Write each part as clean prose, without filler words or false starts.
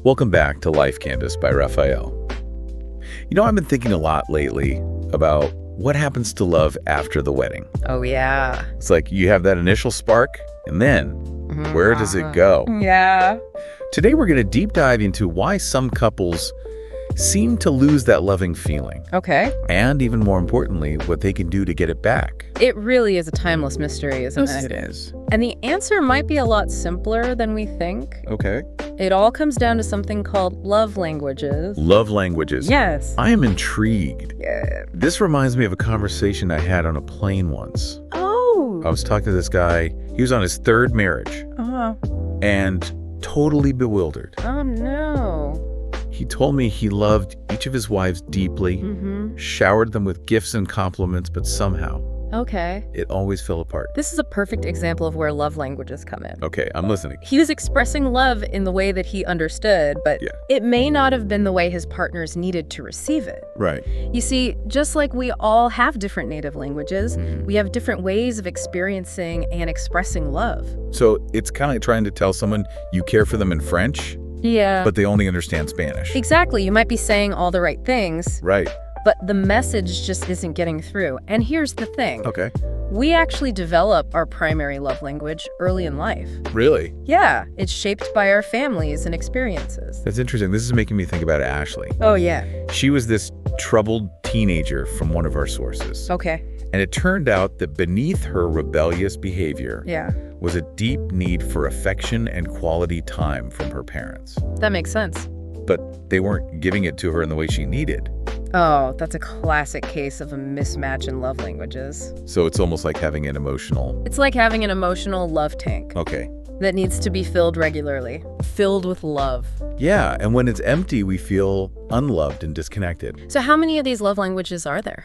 Welcome back to Life Canvas by Raphael. I've been thinking a lot lately about what happens to love after the wedding. Oh, yeah. It's like you have that initial spark, and then where does it go? Yeah. Today we're going to deep dive into why some couples seem to lose that loving feeling. Okay. And even more importantly, what they can do to get it back. It really is a timeless mystery, isn't Yes, it? it is. And the answer might be a lot simpler than we think. Okay. It all comes down to something called love languages. Love languages. Yes. I am intrigued. Yeah. This reminds me of a conversation I had on a plane once. Oh. I was talking to this guy. He was on his third marriage and totally bewildered. Oh, no. He told me he loved each of his wives deeply, showered them with gifts and compliments, but somehow Okay. it always fell apart. This is a perfect example of where love languages come in. Okay, I'm listening. He was expressing love in the way that he understood, but Yeah. it may not have been the way his partners needed to receive it. Right. You see, just like we all have different native languages, we have different ways of experiencing and expressing love. So it's kind of like trying to tell someone you care for them in French, Yeah. but they only understand Spanish. Exactly. You might be saying all the right things, Right. but the message just isn't getting through. And here's the thing. Okay. We actually develop our primary love language early in life. Really? Yeah, it's shaped by our families and experiences. That's interesting. This is making me think about Ashley. Oh, yeah. She was this troubled teenager from one of our sources. Okay. And it turned out that beneath her rebellious behavior Yeah, was a deep need for affection and quality time from her parents. that makes sense. But they weren't giving it to her in the way she needed. Oh, that's a classic case of a mismatch in love languages. So it's almost like having an emotional... It's like having an emotional love tank Okay. that needs to be filled regularly, filled with love. Yeah, and when it's empty, we feel unloved and disconnected. So how many of these love languages are there?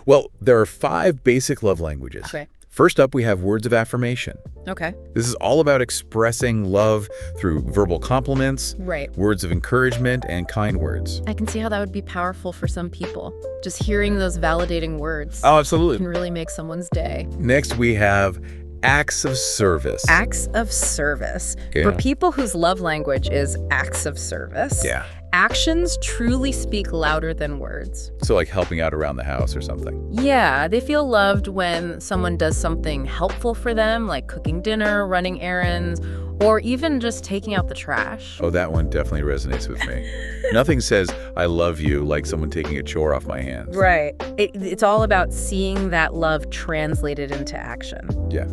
Well, there are 5 basic love languages. Okay. First up, we have words of affirmation. Okay. This is all about expressing love through verbal compliments, Right. words of encouragement, and kind words. I can see how that would be powerful for some people. Just hearing those validating words Oh, can absolutely. really make someone's day. Next, we have acts of service. Acts of service. Yeah. For people whose love language is acts of service, Yeah. actions truly speak louder than words. So like helping out around the house or something. Yeah, they feel loved when someone does something helpful for them, like cooking dinner, running errands, or even just taking out the trash. Oh, that one definitely resonates with me. Nothing says, I love you, like someone taking a chore off my hands. Right. It's all about seeing that love translated into action. Yeah.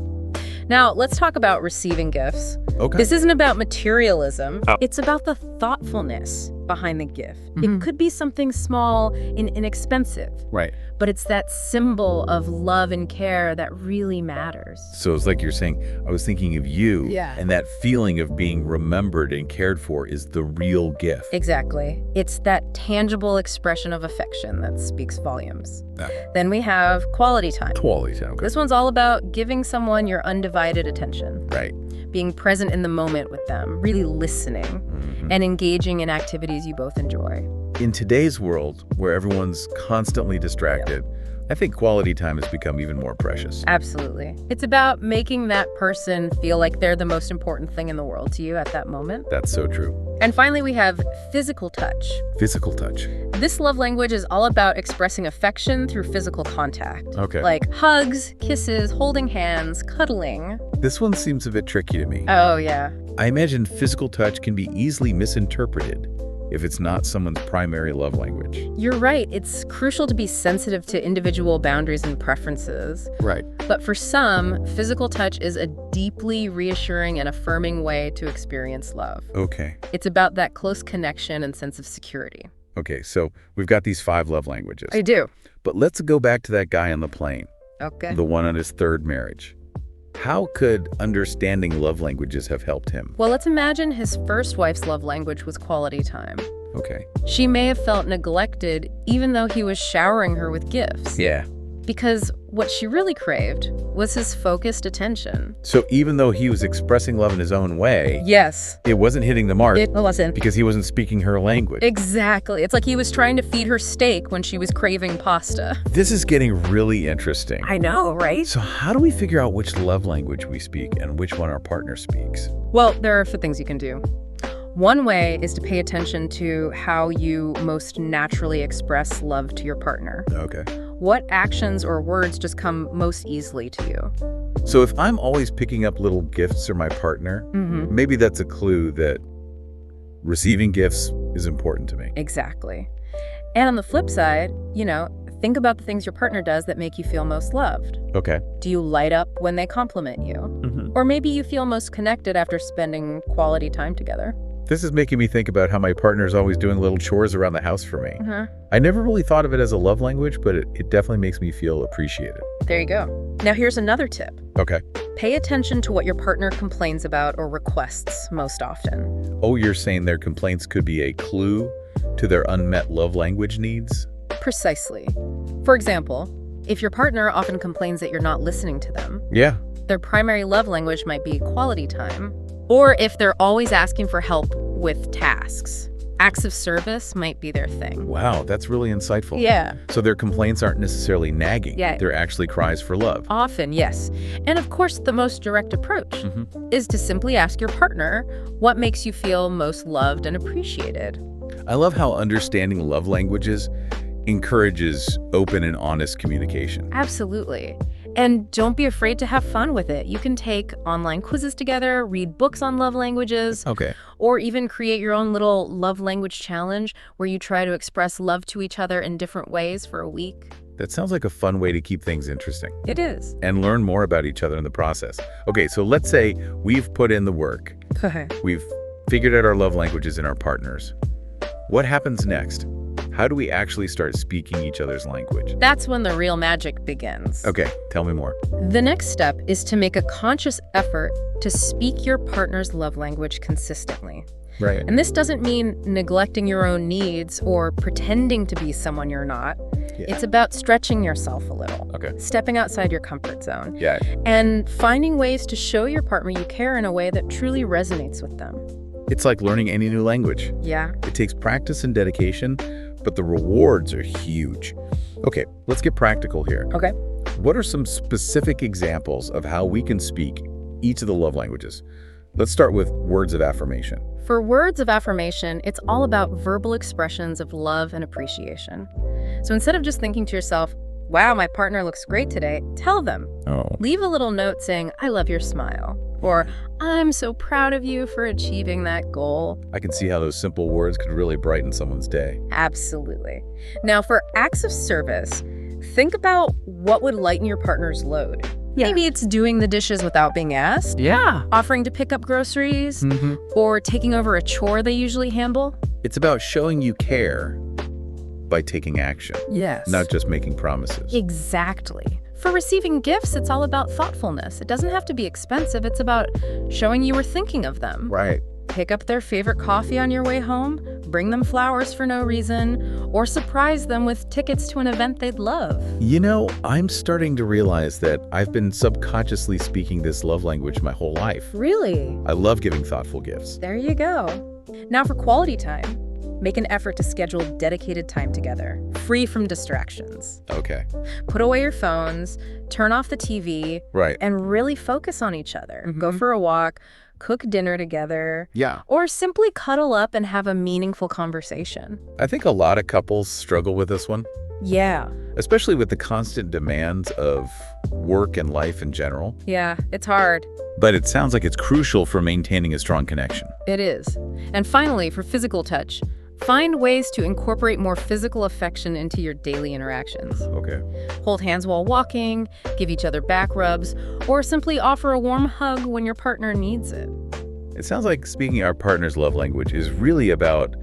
Now, let's talk about receiving gifts. Okay. This isn't about materialism. It's about the thoughtfulness behind the gift. It could be something small and inexpensive, Right. but it's that symbol of love and care that really matters. So it's like you're saying, I was thinking of you. Yeah. And that feeling of being remembered and cared for is the real gift. Exactly. It's that tangible expression of affection that speaks volumes. Yeah. Then we have quality time. Quality time. Okay. This one's all about giving someone your undivided attention, Right. being present in the moment with them, really listening, and engaging in activities you both enjoy. In today's world, where everyone's constantly distracted, I think quality time has become even more precious. Absolutely. It's about making that person feel like they're the most important thing in the world to you at that moment. That's so true. And finally, we have physical touch. Physical touch. This love language is all about expressing affection through physical contact. Okay. Like hugs, kisses, holding hands, cuddling. This one seems a bit tricky to me. Oh, yeah. I imagine physical touch can be easily misinterpreted if it's not someone's primary love language. You're right. It's crucial to be sensitive to individual boundaries and preferences. Right. But for some, physical touch is a deeply reassuring and affirming way to experience love. Okay. It's about that close connection and sense of security. Okay, so we've got these 5 love languages. I do. But let's go back to that guy on the plane, Okay. the one on his third marriage. How could understanding love languages have helped him? Well, let's imagine his first wife's love language was quality time. Okay. She may have felt neglected even though he was showering her with gifts. Yeah. Because what she really craved was his focused attention. So even though he was expressing love in his own way, Yes. it wasn't hitting the mark It wasn't. because he wasn't speaking her language. Exactly. It's like he was trying to feed her steak when she was craving pasta. This is getting really interesting. I know, right? So how do we figure out which love language we speak and which one our partner speaks? Well, there are a few things you can do. One way is to pay attention to how you most naturally express love to your partner. Okay. What actions or words just come most easily to you? So if I'm always picking up little gifts for my partner, maybe that's a clue that receiving gifts is important to me. Exactly. And on the flip side, think about the things your partner does that make you feel most loved. Okay. Do you light up when they compliment you? Or maybe you feel most connected after spending quality time together. This is making me think about how my partner is always doing little chores around the house for me. I never really thought of it as a love language, but it definitely makes me feel appreciated. There you go. Now here's another tip. Okay. Pay attention to what your partner complains about or requests most often. Oh, you're saying their complaints could be a clue to their unmet love language needs? Precisely. For example, if your partner often complains that you're not listening to them, Yeah. their primary love language might be quality time. Or if they're always asking for help with tasks, acts of service might be their thing. Wow, that's really insightful. Yeah. So their complaints aren't necessarily nagging. Yeah. They're actually cries for love. Often, yes. And of course, the most direct approach is to simply ask your partner what makes you feel most loved and appreciated. I love how understanding love languages encourages open and honest communication. Absolutely. And don't be afraid to have fun with it. You can take online quizzes together, read books on love languages, Okay. or even create your own little love language challenge where you try to express love to each other in different ways for a week. That sounds like a fun way to keep things interesting It is. and learn more about each other in the process. Okay, so let's say we've put in the work. We've figured out our love languages in our partners. What happens next? How do we actually start speaking each other's language? That's when the real magic begins. Okay, tell me more. The next step is to make a conscious effort to speak your partner's love language consistently. Right. And this doesn't mean neglecting your own needs or pretending to be someone you're not. Yeah. It's about stretching yourself a little, Okay. stepping outside your comfort zone, Yeah. and finding ways to show your partner you care in a way that truly resonates with them. It's like learning any new language. Yeah. It takes practice and dedication, but the rewards are huge. Okay, let's get practical here. Okay. What are some specific examples of how we can speak each of the love languages? Let's start with words of affirmation. For words of affirmation, it's all about verbal expressions of love and appreciation. So instead of just thinking to yourself, wow, my partner looks great today, tell them. Oh. Leave a little note saying, I love your smile. Or, I'm so proud of you for achieving that goal. I can see how those simple words could really brighten someone's day. Absolutely. Now, for acts of service, think about what would lighten your partner's load. Yeah. Maybe it's doing the dishes without being asked, Yeah. offering to pick up groceries, Mm-hmm. or taking over a chore they usually handle. It's about showing you care by taking action, Yes. not just making promises. Exactly. For receiving gifts, it's all about thoughtfulness. It doesn't have to be expensive. It's about showing you were thinking of them. Right. Pick up their favorite coffee on your way home, bring them flowers for no reason, or surprise them with tickets to an event they'd love. You know, I'm starting to realize that I've been subconsciously speaking this love language my whole life. Really? I love giving thoughtful gifts. There you go. Now for quality time, make an effort to schedule dedicated time together, free from distractions. Okay. Put away your phones, turn off the TV, Right. and really focus on each other. Go for a walk, cook dinner together, Yeah. or simply cuddle up and have a meaningful conversation. I think a lot of couples struggle with this one, Yeah. especially with the constant demands of work and life in general. Yeah, it's hard. But it sounds like it's crucial for maintaining a strong connection. It is. And finally, for physical touch, find ways to incorporate more physical affection into your daily interactions. Okay. Hold hands while walking, give each other back rubs, or simply offer a warm hug when your partner needs it. It sounds like speaking our partner's love language is really about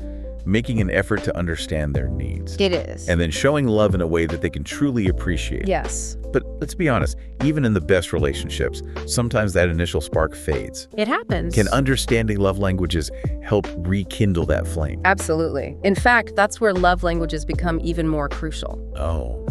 making an effort to understand their needs. It is. And then showing love in a way that they can truly appreciate. Yes, But let's be honest, even in the best relationships, sometimes that initial spark fades. it happens. Can understanding love languages help rekindle that flame? Absolutely. In fact, that's where love languages become even more crucial. Oh.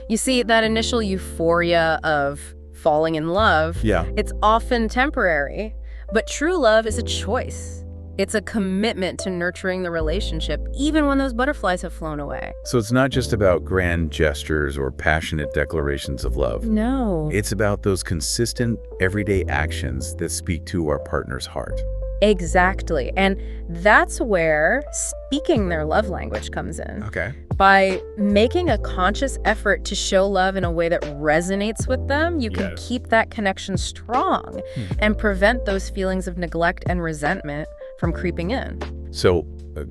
You see, that initial euphoria of falling in love, Yeah. it's often temporary, but true love is a choice. It's a commitment to nurturing the relationship, even when those butterflies have flown away. So it's not just about grand gestures or passionate declarations of love. No. It's about those consistent, everyday actions that speak to our partner's heart. Exactly. And that's where speaking their love language comes in. Okay. By making a conscious effort to show love in a way that resonates with them, you can keep that connection strong and prevent those feelings of neglect and resentment from creeping in. So,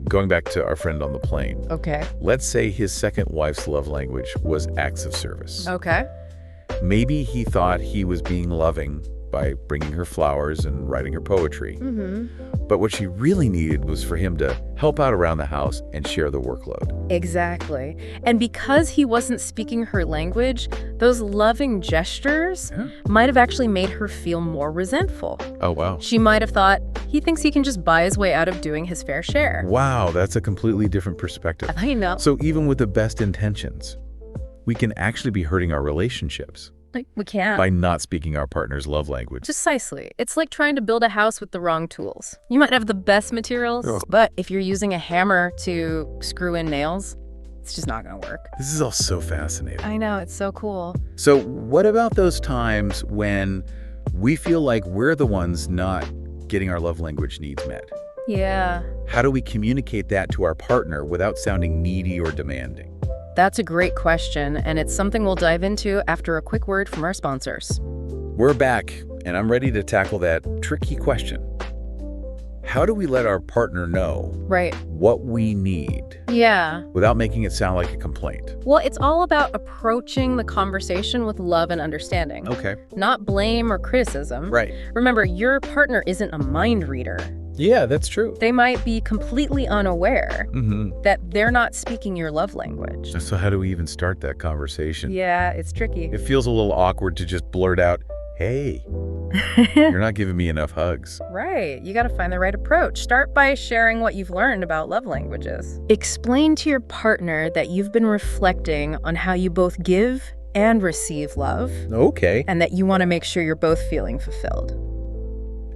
going back to our friend on the plane. Okay. Let's say his second wife's love language was acts of service. Okay. Maybe he thought he was being loving by bringing her flowers and writing her poetry. But what she really needed was for him to help out around the house and share the workload. Exactly. And because he wasn't speaking her language, those loving gestures might have actually made her feel more resentful. Oh, wow. She might have thought, he thinks he can just buy his way out of doing his fair share. Wow, that's a completely different perspective. I know. So even with the best intentions, we can actually be hurting our relationships. Like, we can't. By not speaking our partner's love language. Precisely. It's like trying to build a house with the wrong tools. You might have the best materials, but if you're using a hammer to screw in nails, it's just not going to work. This is all so fascinating. I know, it's so cool. So what about those times when we feel like we're the ones not getting our love language needs met? Yeah. How do we communicate that to our partner without sounding needy or demanding? That's a great question, and it's something we'll dive into after a quick word from our sponsors. We're back, and I'm ready to tackle that tricky question. How do we let our partner know what we need without making it sound like a complaint? Well, it's all about approaching the conversation with love and understanding. Okay. Not blame or criticism. Right. Remember, your partner isn't a mind reader. Yeah, that's true. They might be completely unaware that they're not speaking your love language. So how do we even start that conversation? Yeah, it's tricky. It feels a little awkward to just blurt out, hey, you're not giving me enough hugs. Right. You got to find the right approach. Start by sharing what you've learned about love languages. Explain to your partner that you've been reflecting on how you both give and receive love. Okay. And that you want to make sure you're both feeling fulfilled.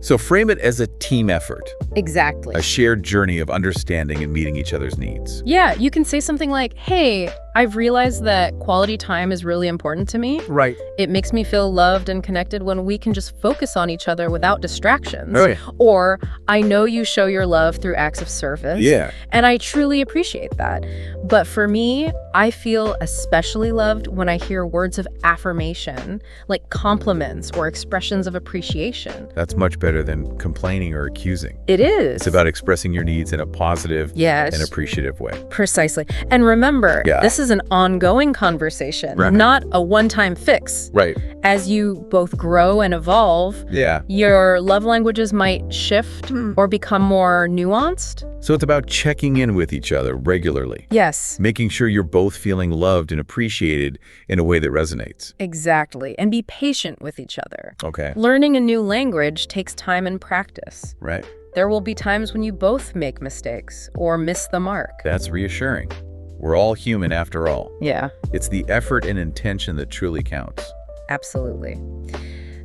So frame it as a team effort. Exactly. A shared journey of understanding and meeting each other's needs. Yeah, you can say something like, hey, I've realized that quality time is really important to me. Right. It makes me feel loved and connected when we can just focus on each other without distractions. Oh, yeah. Or, I know you show your love through acts of service. Yeah. And I truly appreciate that. But for me, I feel especially loved when I hear words of affirmation, like compliments or expressions of appreciation. That's much better than complaining or accusing. It is. It's about expressing your needs in a positive and appreciative way. Precisely. And remember, this is an ongoing conversation, not a one-time fix. Right. As you both grow and evolve, your love languages might shift or become more nuanced. So it's about checking in with each other regularly. Yes. Making sure you're both feeling loved and appreciated in a way that resonates. Exactly. And be patient with each other. Okay. Learning a new language takes time and practice. Right. There will be times when you both make mistakes or miss the mark. That's reassuring. We're all human after all. Yeah. It's the effort and intention that truly counts. Absolutely.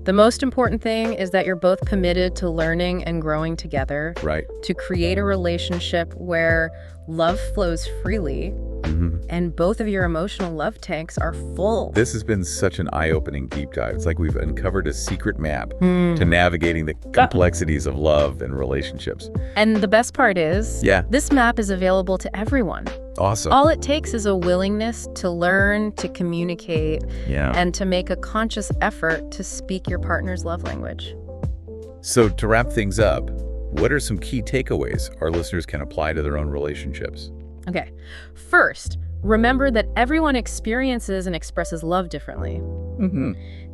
The most important thing is that you're both committed to learning and growing together. Right. To create a relationship where love flows freely and both of your emotional love tanks are full. This has been such an eye-opening deep dive. It's like we've uncovered a secret map to navigating the complexities of love and relationships. And the best part is, this map is available to everyone. Awesome. All it takes is a willingness to learn, to communicate, and to make a conscious effort to speak your partner's love language. So to wrap things up, what are some key takeaways our listeners can apply to their own relationships? Okay. First, remember that everyone experiences and expresses love differently.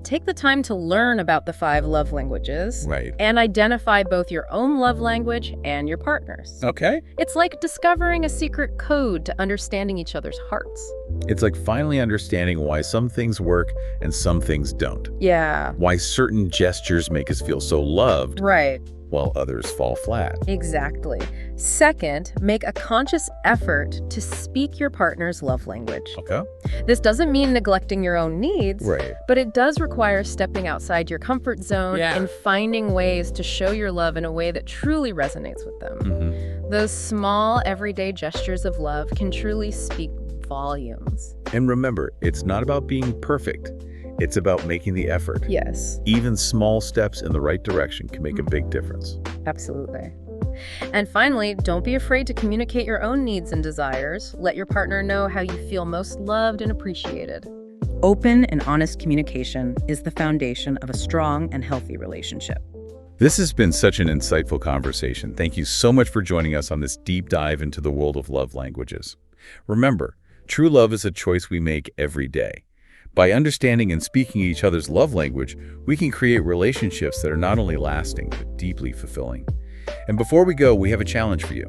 Take the time to learn about the 5 love languages and identify both your own love language and your partner's. Okay. It's like discovering a secret code to understanding each other's hearts. It's like finally understanding why some things work and some things don't. Yeah. Why certain gestures make us feel so loved. Right. While others fall flat. Exactly. Second, make a conscious effort to speak your partner's love language. Okay. This doesn't mean neglecting your own needs, right, but it does require stepping outside your comfort zone and finding ways to show your love in a way that truly resonates with them. Those small, everyday gestures of love can truly speak volumes. And remember, it's not about being perfect. It's about making the effort. Yes. Even small steps in the right direction can make a big difference. Absolutely. And finally, don't be afraid to communicate your own needs and desires. Let your partner know how you feel most loved and appreciated. Open and honest communication is the foundation of a strong and healthy relationship. This has been such an insightful conversation. Thank you so much for joining us on this deep dive into the world of love languages. Remember, true love is a choice we make every day. By understanding and speaking each other's love language, we can create relationships that are not only lasting, but deeply fulfilling. And before we go, we have a challenge for you.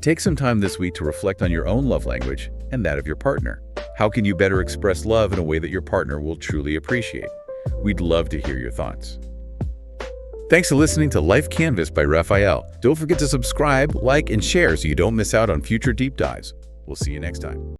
Take some time this week to reflect on your own love language and that of your partner. How can you better express love in a way that your partner will truly appreciate? We'd love to hear your thoughts. Thanks for listening to Life Canvas by Raphael. Don't forget to subscribe, like, and share so you don't miss out on future deep dives. We'll see you next time.